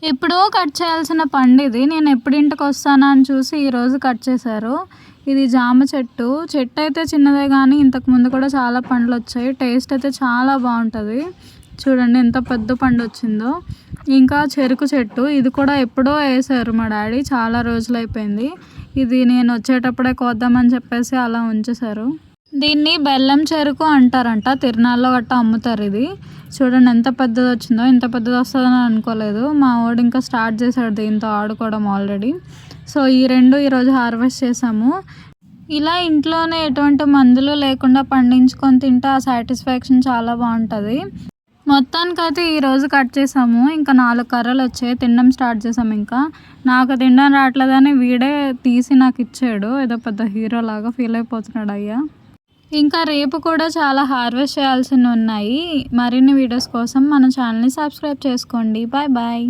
ఎప్పుడో కట్ చేయాల్సిన పండు ఇది. నేను ఎప్పుడు ఇంటికొస్తానా అని చూసి ఈరోజు కట్ చేశారు. ఇది జామ చెట్టు. చెట్టు అయితే చిన్నదే గానీ ఇంతకుముందు కూడా చాలా పండ్లొచ్చాయి. టేస్ట్ అయితే చాలా బావుంటది. చూడండి ఎంత పెద్ద పండొచ్చిందో. ఇంకా చెరుకు చెట్టు. ఇది కూడా ఎప్పుడో ఏశారు మా డాడీ. చాలా రోజులైపోయింది. ఇది నేను వచ్చేటప్పుడే కోద్దామని చెప్పేసి అలా ఉంచేశారు. దీన్ని బెల్లం చెరుకు అంటారంట. తిరునాళ్ళలో గట్టా అమ్ముతారు ఇది. చూడండి ఎంత పెద్దది వచ్చిందో. ఇంత పెద్దది వస్తుందని అనుకోలేదు. మా వాడు ఇంకా స్టార్ట్ చేశాడు దీంతో ఆడుకోవడం ఆల్రెడీ. సో ఈ రెండు ఈరోజు హార్వెస్ట్ చేసాము. ఇలా ఇంట్లోనే ఎటువంటి మందులు లేకుండా పండించుకొని తింటే ఆ సాటిస్ఫాక్షన్ చాలా బాగుంటుంది. మొత్తానికైతే ఈరోజు కట్ చేసాము. ఇంకా 4 కర్రలు వచ్చాయి. తినడం స్టార్ట్ చేసాము. ఇంకా నాకు తినడం రావట్లేదని వీడే తీసి నాకు ఇచ్చాడు. ఏదో పెద్ద హీరో లాగా ఫీల్ అయిపోతున్నాడు అయ్యా. ఇంకా రేపు కూడా చాలా హార్వెస్ట్ చేయాల్సినవి ఉన్నాయి. మరిన్ని వీడియోస్ కోసం మన ఛానల్ని సబ్స్క్రైబ్ చేసుకోండి. Bye bye.